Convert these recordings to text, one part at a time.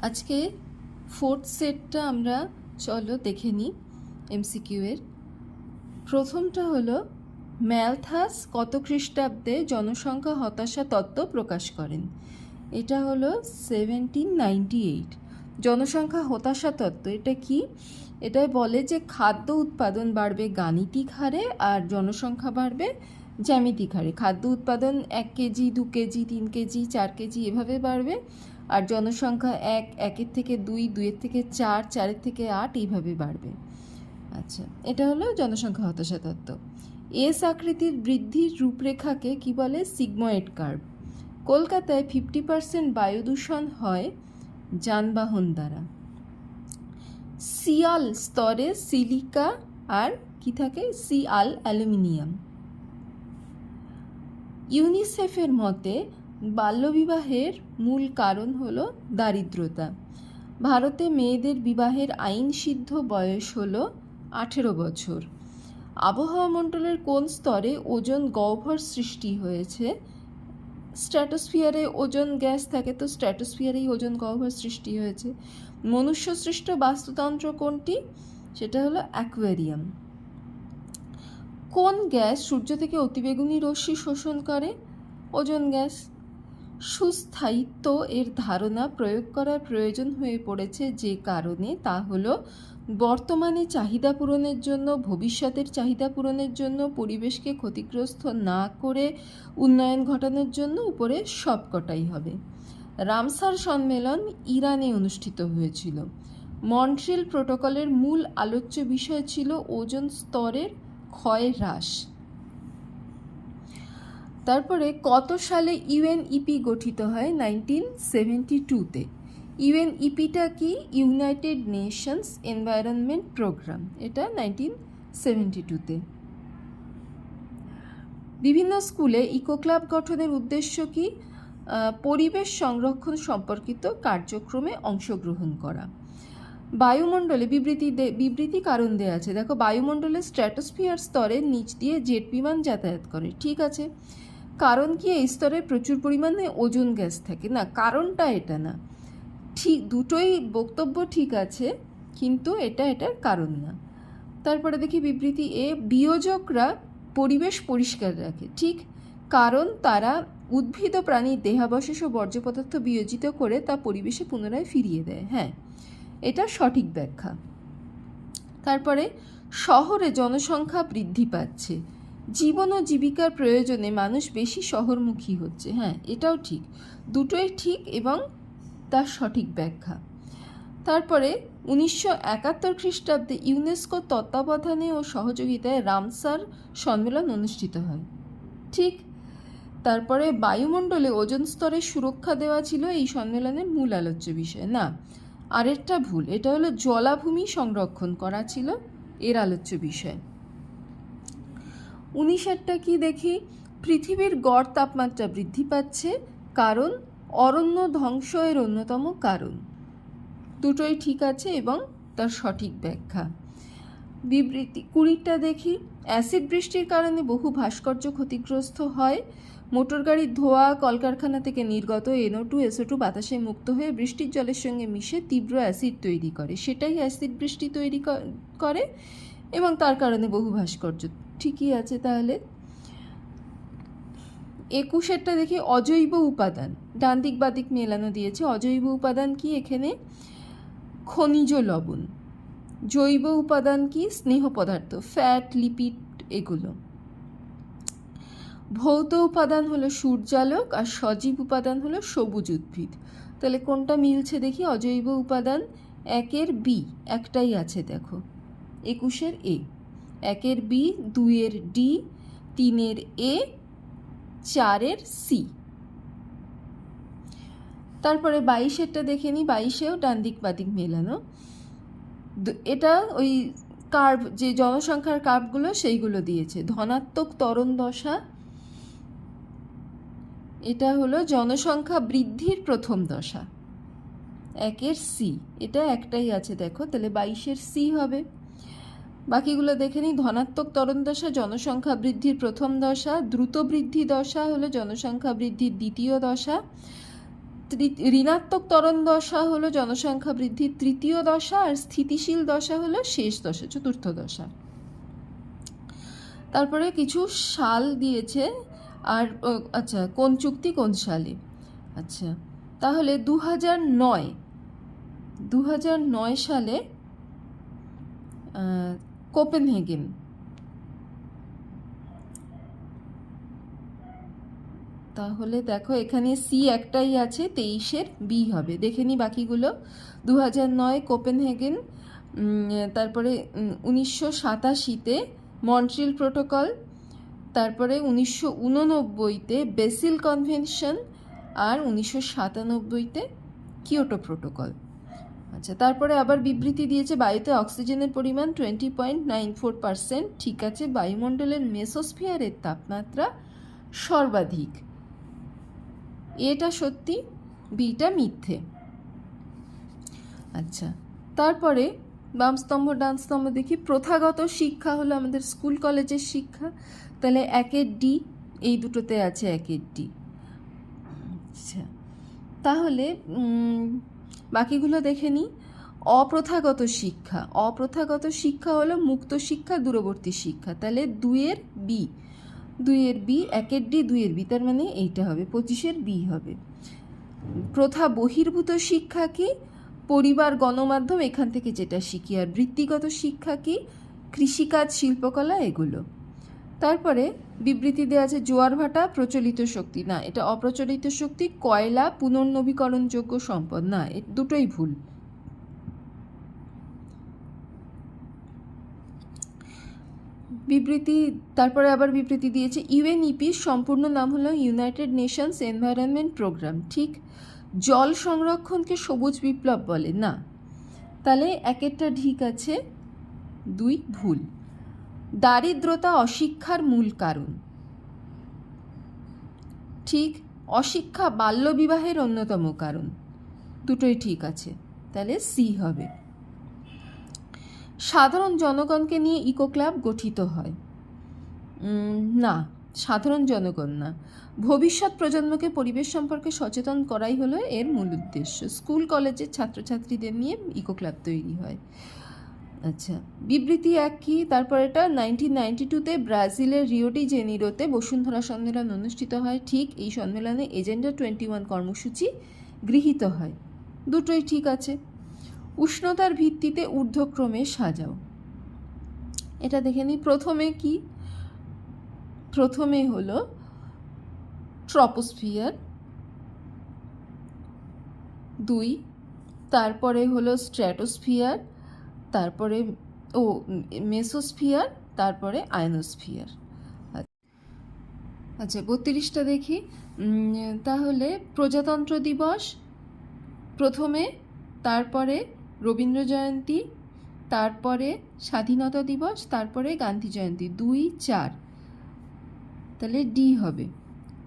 আজকে ফোর্থ সেটটা আমরা চলো দেখে নিই এমসিকিউ এর। প্রথমটা হলো ম্যালথাস কত খ্রিস্টাব্দে জনসংখ্যা হতাশা তত্ত্ব প্রকাশ করেন? এটা হলো 1798। জনসংখ্যা হতাশা তত্ত্ব এটা কি? এটাই বলে যে খাদ্য উৎপাদন বাড়বে গাণিতিক হারে আর জনসংখ্যা বাড়বে জ্যামিতিক হারে। খাদ্য উৎপাদন 1 কেজি 2 কেজি 3 কেজি 4 কেজি এভাবে বাড়বে, আর জনসংখ্যা 1 থেকে 2 2 থেকে 4 4 থেকে 8 এইভাবে বাড়বে। আচ্ছা, এটা হলো জনসংখ্যা হতাশা তত্ত্ব। এস আকৃতির বৃদ্ধির রূপরেখাকে কি বলে? Sigmoid curve. কলকাতায় 50% বায়ু দূষণ হয় যানবাহন দ্বারা। সিয়াল স্তরে সিলিকা আর কি থাকে? সিআল অ্যালুমিনিয়াম। ইউনিসেফের মতে বাল্যবিবাহের মূল কারণ হলো দারিদ্রতা। ভারতে মেয়েদের বিবাহের আইনসিদ্ধ বয়স হলো 18 বছর। আবহাওয়া মণ্ডলের কোন স্তরে ওজোন গহ্বর সৃষ্টি হয়েছে? স্ট্র্যাটোস্ফিয়ারে ওজোন গ্যাস থাকে, তো স্ট্র্যাটোস্ফিয়ারেই ওজোন গহ্বর সৃষ্টি হয়েছে। মনুষ্য সৃষ্ট বাস্তুতন্ত্র কোনটি? সেটা হলো অ্যাকোয়ারিয়াম। কোন গ্যাস সূর্য থেকে অতিবেগুনি রশ্মি শোষণ করে? Ozone gas. সুস্থায়িত্ব এর ধারণা প্রয়োগ করার প্রয়োজন হয়ে পড়েছে যে কারণে, তা হলো বর্তমানে চাহিদা পূরণের জন্য, ভবিষ্যতের চাহিদা পূরণের জন্য, পরিবেশকে ক্ষতিগ্রস্ত না করে উন্নয়ন ঘটানোর জন্য, উপরে সবকটাই হবে। রামসার সম্মেলন ইরানে অনুষ্ঠিত হয়েছিল। মন্ট্রিল প্রোটোকলের মূল আলোচ্য বিষয় ছিল ওজোন স্তরের ক্ষয় হ্রাস। তারপরে কত সালে ইউএনইপি গঠিত হয়? 1972-তে। ইউএনইপিটা কি? United Nations Environment Programme. এটা 1972-তে। বিভিন্ন স্কুলে ইকো ক্লাব গঠনের উদ্দেশ্য কি? পরিবেশ সংরক্ষণ সম্পর্কিত কার্যক্রমে অংশগ্রহণ করা। বায়ুমণ্ডলে বিবৃতি কারণ দেওয়া আছে। দেখো, বায়ুমণ্ডলে স্ট্র্যাটোস্ফিয়ার স্তরের নিচ দিয়ে জেট বিমান যাতায়াত করে, ঠিক আছে। কারণ কি? এই স্তরে প্রচুর পরিমাণে ওজোন গ্যাস থাকে। না, কারণটা এটা না। ঠিক, দুটোই বক্তব্য ঠিক আছে, কিন্তু এটার কারণ না। তারপরে দেখি বিবৃতি এ, বিয়োজকরা পরিবেশ পরিষ্কার রাখে, ঠিক। কারণ তারা উদ্ভিদ ও প্রাণীর দেহাবশেষ ও বর্জ্য পদার্থ বিয়োজিত করে তা পরিবেশে পুনরায় ফিরিয়ে দেয়। হ্যাঁ, এটা সঠিক ব্যাখ্যা। তারপরে শহরে জনসংখ্যা বৃদ্ধি পাচ্ছে, জীবন ও জীবিকার প্রয়োজনে মানুষ বেশি শহরমুখী হচ্ছে। হ্যাঁ, এটাও ঠিক, দুটোই ঠিক এবং তার সঠিক ব্যাখ্যা। তারপরে 1971 খ্রিস্টাব্দে ইউনেস্কোর তত্ত্বাবধানে ও সহযোগিতায় রামসার সম্মেলন অনুষ্ঠিত হয়, ঠিক। তারপরে বায়ুমণ্ডলে ওজোন স্তরের সুরক্ষা দেওয়া ছিল এই সম্মেলনের মূল আলোচ্য বিষয়। না, আরেকটা ভুল, এটা হলো জলাভূমি সংরক্ষণ করা ছিল এর আলোচ্য বিষয়। 19টা কি দেখি? পৃথিবীর গড় তাপমাত্রা বৃদ্ধি পাচ্ছে কারণ অরণ্য ধ্বংস এর অন্যতম কারণ। দুটোই ঠিক আছে এবং তার সঠিক ব্যাখ্যা। বিবৃতি 20টা দেখি। অ্যাসিড বৃষ্টির কারণে বহু ভাস্কর্য ক্ষতিগ্রস্ত হয়। মোটর গাড়ির ধোঁয়া, কলকারখানা থেকে নির্গত NO2 SO2 বাতাসে মুক্ত হয়ে বৃষ্টির জলের সঙ্গে মিশে তীব্র অ্যাসিড তৈরি করে, সেটাই অ্যাসিড বৃষ্টি তৈরি করে এবং তার কারণে বহু ভাস্কর্য, ঠিকই আছে। তাহলে 21টা দেখি। অজৈব উপাদান, ডান দিক বাদিক মেলানো দিয়েছে। অজৈব উপাদান কি? এখানে খনিজ লবণ। জৈব উপাদান কি? স্নেহ পদার্থ, ফ্যাট, লিপিড, এগুলো। ভৌত উপাদান হলো সূর্যালোক আর সজীব উপাদান হলো সবুজ উদ্ভিদ। তাহলে কোনটা মিলছে দেখি? অজৈব উপাদান 1-এর বি, একটাই আছে দেখো, 21-এর এ, 1-এর বি, 2-এর ডি, 3-এর এ, 4-এর সি। তারপরে 22-এরটা দেখে নিই। 22-এও ডান দিক বাদিক মেলানো। এটা ওই কার্ভ, যে জনসংখ্যার কার্ভগুলো সেইগুলো দিয়েছে। ধনাত্মক ত্বরণ দশা, এটা হলো জনসংখ্যা বৃদ্ধির প্রথম দশা, 1-এর সি, এটা একটাই আছে দেখো, তাহলে 22-এর সি হবে। বাকিগুলো দেখে নিই। ধনাত্মক ত্বরণ দশা জনসংখ্যা বৃদ্ধির প্রথম দশা, দ্রুত বৃদ্ধি দশা হলো জনসংখ্যা বৃদ্ধির দ্বিতীয় দশা, ঋণাত্মক ত্বরণ দশা হলো জনসংখ্যা বৃদ্ধির তৃতীয় দশা, আর স্থিতিশীল দশা হলো শেষ দশা, চতুর্থ দশা। তারপরে কিছু সাল দিয়েছে, আর আচ্ছা কোন চুক্তি কোন সালে। আচ্ছা তাহলে 2009 সালে কোপেনহেগেন, তাহলে দেখো এখানে সি একটাই আছে, 23-এর বি হবে, দেখে নি বাকিগুলো। 2009 কোপেনহেগেন, তারপরে 1987-তে মন্ট্রিল প্রোটোকল, তারপরে 1989-তে বেসিল কনভেনশন, আর 1997-তে কিয়োটো প্রোটোকল। আচ্ছা তারপরে আবার বিবৃতি দিয়েছে বায়ুতে অক্সিজেনের পরিমাণ 20.94%, ঠিক আছে। বায়ুমণ্ডলের মেসোস্ফিয়ারের তাপমাত্রা সর্বাধিক, এটা সত্যি, বিটা মিথ্যে। আচ্ছা তারপরে বাম স্তম্ভ ডান স্তম্ভ দেখি। প্রথাগত শিক্ষা হলো আমাদের স্কুল কলেজের শিক্ষা, তাহলে 1-এর ডি, এই দুটোতে আছে 1-এর ডি। আচ্ছা তাহলে বাকিগুলো দেখে নিই। অপ্রথাগত শিক্ষা হলো মুক্ত শিক্ষা, দূরবর্তী শিক্ষা, তাহলে 2-এর বি, 1-এর ডি 2-এর বি, তার মানে এইটা হবে 25-এর বি হবে। প্রথা বহির্ভূত শিক্ষা কি? পরিবার, গণমাধ্যম, এখান থেকে যেটা শিখি। আর বৃত্তিগত শিক্ষা কি? কৃষিকাজ, শিল্পকলা, এগুলো। তারপরে বিবৃতি দেওয়া আছে জোয়ার ভাটা প্রচলিত শক্তি, না এটা অপ্রচলিত শক্তি। কয়লা পুনর্নবীকরণযোগ্য সম্পদ, না দুটোই ভুল। বিবৃতি, তারপরে আবার বিবৃতি দিয়েছে ইউএনইপির সম্পূর্ণ নাম হলো ইউনাইটেড নেশনস এনভায়রনমেন্ট প্রোগ্রাম, ঠিক। জল সংরক্ষণকে সবুজ বিপ্লব বলে, না, তাহলে 1-এরটা ঠিক আছে, 2 ভুল। দারিদ্রতা অশিক্ষার মূল কারণ, ঠিক। অশিক্ষা বাল্যবিবাহের অন্যতম কারণ, দুটোই ঠিক আছে, তাহলে সি হবে। সাধারণ জনগণকে নিয়ে ইকো ক্লাব গঠিত হয়, না সাধারণ জনগণ না। ভবিষ্যৎ প্রজন্মকে পরিবেশ সম্পর্কে সচেতন করাই হলো এর মূল উদ্দেশ্য। স্কুল কলেজের ছাত্রছাত্রীদের নিয়ে ইকো ক্লাব তৈরি হয়। আচ্ছা বিবৃতি 1 কি? তারপর এটা 1992-তে ব্রাজিলের রিও ডি জেনিরোতে বসুন্ধরা সম্মেলন অনুষ্ঠিত হয়, ঠিক। এই সম্মেলনে এজেন্ডা 21 কর্মসূচি গৃহীত হয়, দুটোই ঠিক আছে। উষ্ণতার ভিত্তিতে ঊর্ধ্বক্রমে সাজাও, এটা দেখে নিই। প্রথমে কি? প্রথমে হলো ট্রপোস্ফিয়ার, 2, তারপরে হলো স্ট্র্যাটোস্ফিয়ার, তারপরে মেসোস্ফিয়ার, তারপরে আয়নোস্ফিয়ার। আচ্ছা 32টা দেখি। তাহলে প্রজাতন্ত্র দিবস প্রথমে, তারপরে রবীন্দ্র জয়ন্তী, তারপরে স্বাধীনতা দিবস, তারপরে গান্ধী জয়ন্তী, 2, 4, তাহলে ডি হবে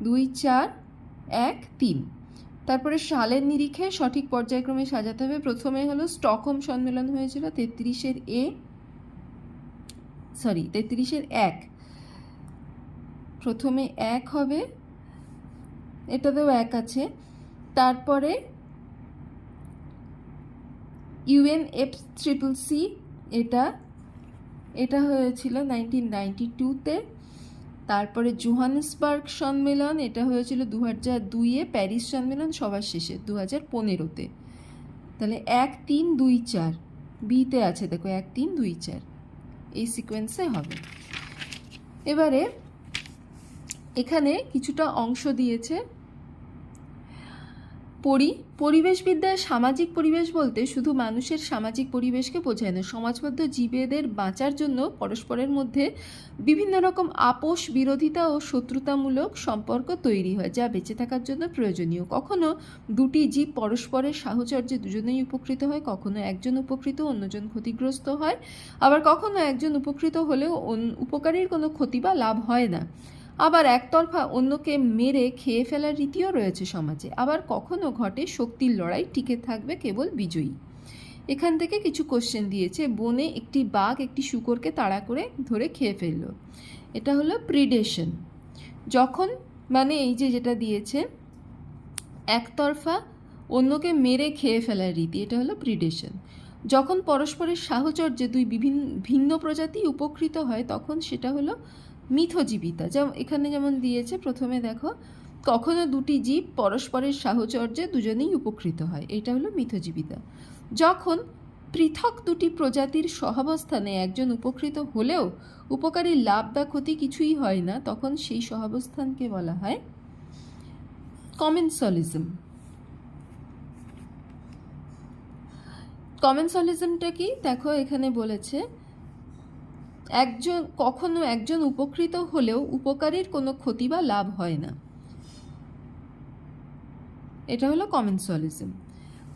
2, 4, 1, 3। তারপরে সালের নিরিখে সঠিক পর্যায়ক্রমে সাজাতে হবে। প্রথমে হলো স্টকহোম সম্মেলন হয়েছিল 33-এর 1, প্রথমে 1 হবে, এটাতেও 1 আছে। তারপরে UNFCCC, এটা হয়েছিল 1992-তে। তারপরে জোহানেসবার্গ সম্মেলন, এটা হয়েছিল 2002-এ। প্যারিস সম্মেলন সবার শেষে 2015-তে। তাহলে 1, 3, 2, 4 বিতে আছে, দেখো 1, 3, 2, 4 এই সিকোয়েন্সে হবে। এবারে এখানে কিছুটা অংশ দিয়েছে। পরিবেশবিদ্যায় সামাজিক পরিবেশ বলতে শুধু মানুষের সামাজিক পরিবেশকে বোঝায় না, সমাজবদ্ধ জীবেদের বাঁচার জন্য পরস্পরের মধ্যে বিভিন্ন রকম আপোষ, বিরোধিতা ও শত্রুতামূলক সম্পর্ক তৈরি হয়, যা বেঁচে থাকার জন্য প্রয়োজনীয়। কখনো দুটি জীব পরস্পরের সাহচর্যে দুজনেই উপকৃত হয়, কখনো একজন উপকৃত অন্যজন ক্ষতিগ্রস্ত হয়, আবার কখনো একজন উপকৃত হলেও উপকারীর কোনো ক্ষতি বা লাভ হয় না। আবার একতরফা অন্যকে মেরে খেয়ে ফেলার রীতিও রয়েছে সমাজে। আবার কখনো ঘটে শক্তির লড়াই, টিকে থাকবে কেবল বিজয়ী। এখান থেকে কিছু কোশ্চেন দিয়েছে। বনে একটি বাঘ একটি শূকরকে তাড়া করে ধরে খেয়ে ফেলল, এটা হলো প্রিডেশন। যখন মানে এই যে যেটা দিয়েছে একতরফা অন্যকে মেরে খেয়ে ফেলার রীতি, এটা হলো প্রিডেশন। যখন পরস্পরের সাহচর্যে দুই ভিন্ন প্রজাতি উপকৃত হয় তখন সেটা হলো মিথজীবিতা। যেমন এখানে যেমন দিয়েছে, প্রথমে দেখো, কখনো দুটি জীব পরস্পরের সাহচর্যে দুজনেই উপকৃত হয়, এটা হলো মিথজীবিতা। যখন পৃথক দুটি প্রজাতির সহাবস্থানে একজন উপকৃত হলেও উপকারী লাভ বা ক্ষতি কিছুই হয় না, তখন সেই সহাবস্থানকে বলা হয় কমেন্সালিজম। কমেন্সালিজমটা কি দেখো, এখানে বলেছে কখনো একজন উপকৃত হলেও উপকারীর কোনো ক্ষতি বা লাভ হয় না, এটা হলো কমেন্সালিজম।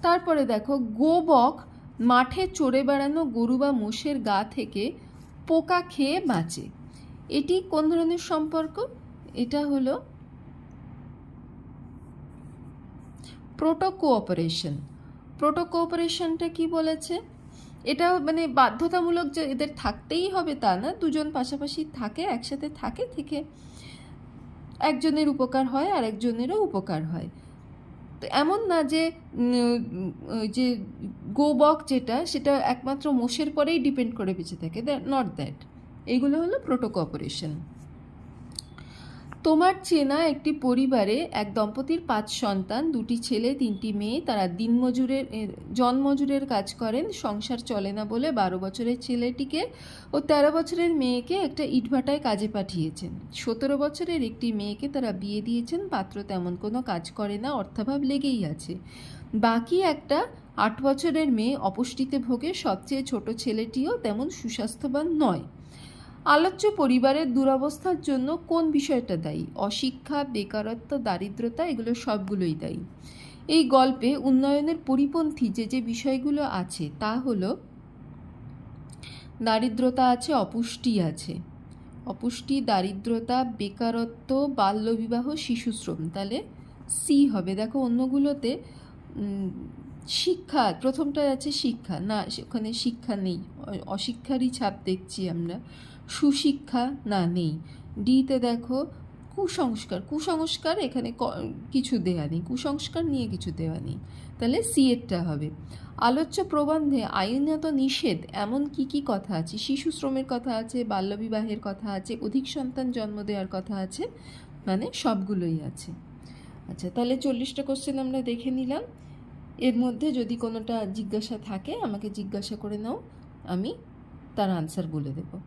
তারপরে দেখো, গোবক মাঠে চড়ে বেড়ানো গরু বা মোষের গা থেকে পোকা খেয়ে বাঁচে, এটি কোন ধরনের সম্পর্ক? এটা হলো প্রোটো কোঅপারেশন। প্রোটো কোঅপারেশনটা কি বলেছে? এটা মানে বাধ্যতামূলক যে এদের থাকতেই হবে তা না, দুজন পাশাপাশি থাকে, একসাথে থেকে একজনের উপকার হয় আর একজনেরও উপকার হয়। তো এমন না যে যে গোবক যেটা সেটা একমাত্র মোষের পরেই ডিপেন্ড করে বেঁচে থাকে, নট দ্যাট। এইগুলো হলো প্রোটো কোঅপারেশন। তোমার চেনা একটি পরিবারে এক দম্পতির 5 সন্তান, 2টি ছেলে 3টি মেয়ে। তারা জনমজুরের কাজ করেন, সংসার চলে না বলে 12 বছরের ছেলেটিকে ও 13 বছরের মেয়েকে একটা ইটভাটায় কাজে পাঠিয়েছেন। 17 বছরের একটি মেয়েকে তারা বিয়ে দিয়েছেন, পাত্র তেমন কোনো কাজ করে না, অর্থাভাব লেগেই আছে। বাকি একটা 8 বছরের মেয়ে অপুষ্টিতে ভোগে, সবচেয়ে ছোট ছেলেটিও তেমন সুস্বাস্থ্যবান নয়। আলোচ্য পরিবারের দুরবস্থার জন্য কোন বিষয়টা দায়ী? অশিক্ষা, বেকারত্ব, দারিদ্রতা, এগুলো সবগুলোই দায়ী। এই গল্পে উন্নয়নের পরিপন্থী যে বিষয়গুলো আছে তা হলো দারিদ্রতা আছে, অপুষ্টি আছে, অপুষ্টি, দারিদ্রতা, বেকারত্ব, বাল্যবিবাহ, শিশুশ্রম, তাহলে সি হবে। দেখো অন্যগুলোতে শিক্ষা, প্রথমটায় আছে শিক্ষা, না ওখানে শিক্ষা নেই, অশিক্ষারই ছাপ দেখছি আমরা। সুশিক্ষা, না নেই। ডিতে দেখো কুসংস্কার, এখানে কিছু দেওয়া নেই, কুসংস্কার নিয়ে কিছু দেওয়া নেই, তাহলে সি এরটা হবে। আলোচ্য প্রবন্ধে আইনত নিষেধ এমন কি কথা আছে? শিশু শ্রমের কথা আছে, বাল্যবিবাহের কথা আছে, অধিক সন্তান জন্ম দেওয়ার কথা আছে, মানে সবগুলোই আছে। আচ্ছা, তাহলে 40টা কোশ্চেন আমরা দেখে নিলাম। এর মধ্যে যদি কোনোটা জিজ্ঞাসা থাকে আমাকে জিজ্ঞাসা করে নাও, আমি তার আনসার বলে দেবো।